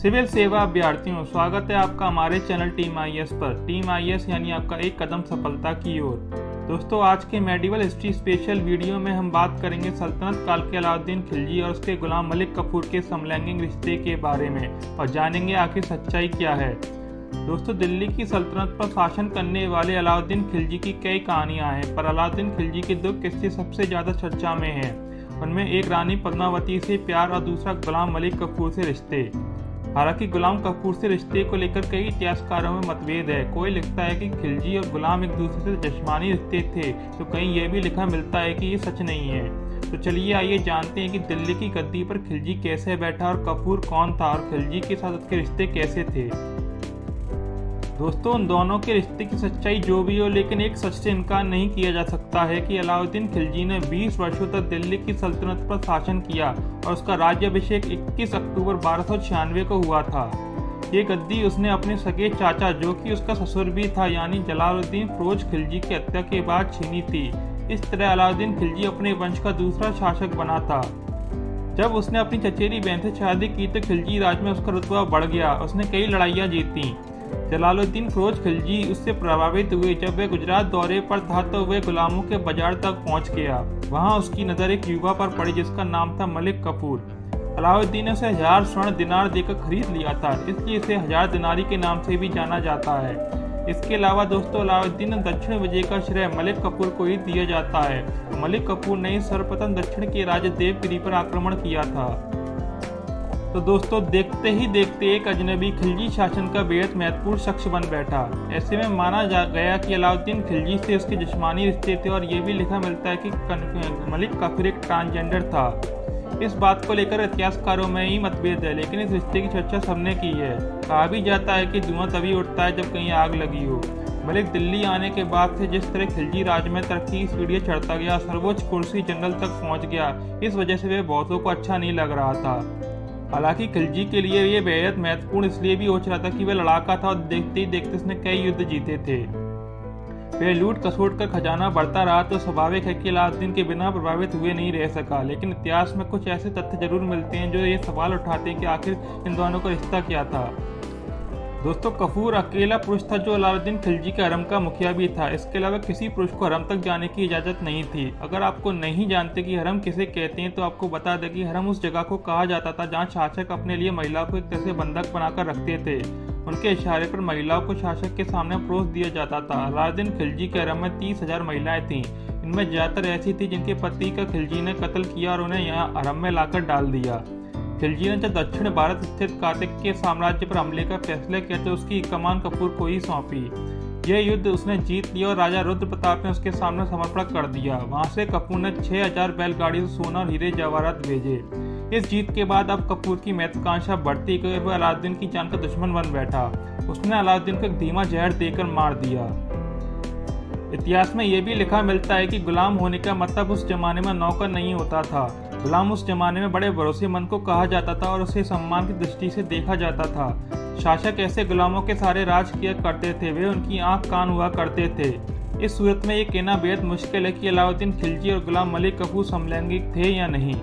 Civil सेवा अभ्यर्थियों, स्वागत है आपका हमारे चैनल टीम आईएएस पर। टीम आईएएस यानी आपका एक कदम सफलता की ओर। दोस्तों, आज के मेडिवल हिस्ट्री स्पेशल वीडियो में हम बात करेंगे सल्तनत काल के अलाउद्दीन खिलजी और उसके गुलाम मलिक कफूर के समलैंगिक रिश्ते के बारे में और जानेंगे आखिर सच्चाई क्या है। दोस्तों, दिल्ली की सल्तनत पर शासन करने वाले अलाउद्दीन खिलजी की कई कहानियां हैं, पर अलाउद्दीन खिलजी के दो किस्से सबसे ज्यादा चर्चा में हैं। उनमें एक रानी पद्मावती से प्यार और दूसरा गुलाम मलिक कफूर से रिश्ते। हालांकि गुलाम कफूर से रिश्ते को लेकर कई इतिहासकारों में मतभेद है। कोई लिखता है कि खिलजी और गुलाम एक दूसरे से जिस्मानी रिश्ते थे, तो कहीं यह भी लिखा मिलता है कि ये सच नहीं है। तो चलिए आइए जानते हैं कि दिल्ली की गद्दी पर खिलजी कैसे बैठा और कफूर कौन था और खिलजी के साथ उसके रिश्ते कैसे थे। दोस्तों, उन दोनों के रिश्ते की सच्चाई जो भी हो, लेकिन एक सच से इनकार नहीं किया जा सकता है कि अलाउद्दीन खिलजी ने 20 वर्षों तक दिल्ली की सल्तनत पर शासन किया और उसका राज्याभिषेक 21 अक्टूबर 1296 को हुआ था। ये गद्दी उसने अपने सगे चाचा, जो कि उसका ससुर भी था, यानी जलालुद्दीन फिरोज खिलजी की हत्या के बाद छीनी थी। इस तरह अलाउद्दीन खिलजी अपने वंश का दूसरा शासक बना था। जब उसने अपनी चचेरी बहन से शादी की तो खिलजी राज में उसका रुतबा बढ़ गया। उसने कई लड़ाइयाँ जीती। जलालुद्दीन फिरोज खिलजी उससे प्रभावित हुए। जब वह गुजरात दौरे पर था तो वह गुलामों के बाजार तक पहुंच गया। वहां उसकी नजर एक युवा पर पड़ी जिसका नाम था मलिक कफूर। अलाउद्दीन ने उसे 1000 स्वर्ण दिनार देकर खरीद लिया था, इसलिए इसे 1000 दिनारी के नाम से भी जाना जाता है। इसके अलावा दोस्तों, अलाउद्दीन दक्षिण विजय का श्रेय मलिक कफूर को ही दिया जाता है। तो मलिक कफूर ने सर्वप्रथम दक्षिण के राज्य देवगिरी पर आक्रमण किया था। तो दोस्तों, देखते ही देखते एक अजनबी खिलजी शासन का बेहद महत्वपूर्ण शख्स बन बैठा। ऐसे में माना जा गया कि अलाउद्दीन खिलजी से उसके जिस्मानी रिश्ते थे और ये भी लिखा मिलता है कि मलिक कफूर एक ट्रांसजेंडर था। इस बात को लेकर इतिहासकारों में ही मतभेद है, लेकिन इस रिश्ते की चर्चा सबने की है। कहा भी जाता है कि धुआं तभी उठता है जब कहीं आग लगी हो। मलिक दिल्ली आने के बाद से जिस तरह खिलजी राज में तरक्की की सीढ़ियां चढ़ता गया, सर्वोच्च कुर्सी जनरल तक पहुंच गया, इस वजह से वह बहुतों को अच्छा नहीं लग रहा था। हालांकि खिलजी के लिए ये बेहद महत्वपूर्ण इसलिए भी हो रहा था कि वह लड़ाका था और देखते ही देखते उसने कई युद्ध जीते थे। वह लूट खसोट कर खजाना बढ़ता रहा, तो स्वाभाविक है कि अलाउद्दीन के बिना प्रभावित हुए नहीं रह सका। लेकिन इतिहास में कुछ ऐसे तथ्य जरूर मिलते हैं जो ये सवाल उठाते हैं कि आखिर इन दोनों का रिश्ता क्या था। दोस्तों, कफूर अकेला पुरुष था जो अलाउद्दीन खिलजी के हरम का मुखिया भी था। इसके अलावा किसी पुरुष को हरम तक जाने की इजाज़त नहीं थी। अगर आपको नहीं जानते कि हरम किसे कहते हैं तो आपको बता दें कि हरम उस जगह को कहा जाता था जहां शासक अपने लिए महिलाओं को एक तरह से बंधक बनाकर रखते थे। उनके इशारे पर महिलाओं को शासक के सामने परोस दिया जाता था। अलाउद्दीन खिलजी के हरम में 30,000 महिलाएं थीं। इनमें ज़्यादातर ऐसी थी जिनके पति का खिलजी ने कत्ल किया और उन्हें यहाँ हरम में लाकर डाल दिया। खिलजी ने जब दक्षिण भारत स्थित कातिक साम्राज्य पर हमले का फैसला किया तो उसकी कमान कपूर को ही सौंपी। यह युद्ध उसने जीत लिया और राजा रुद्र प्रताप ने उसके सामने समर्पण कर दिया। वहां से कपूर ने 6000 बैलगाड़ियों से सोना और हीरे जवाहरात भेजे। इस जीत के बाद अब कपूर की महत्वाकांक्षा बढ़ती गई। वह अलाउद्दीन की जान का दुश्मन बन बैठा। उसने अलाउद्दीन को एक धीमा जहर देकर मार दिया। इतिहास में यह भी लिखा मिलता है कि गुलाम होने का मतलब उस जमाने में नौकर नहीं होता था। गुलाम उस जमाने में बड़े भरोसेमंद को कहा जाता था और उसे सम्मान की दृष्टि से देखा जाता था। शासक ऐसे गुलामों के सारे राज किया करते थे, वे उनकी आंख कान हुआ करते थे। इस सूरत में ये कहना बेहद मुश्किल है कि अलाउद्दीन खिलजी और गुलाम मलिक कफूर समलैंगिक थे या नहीं।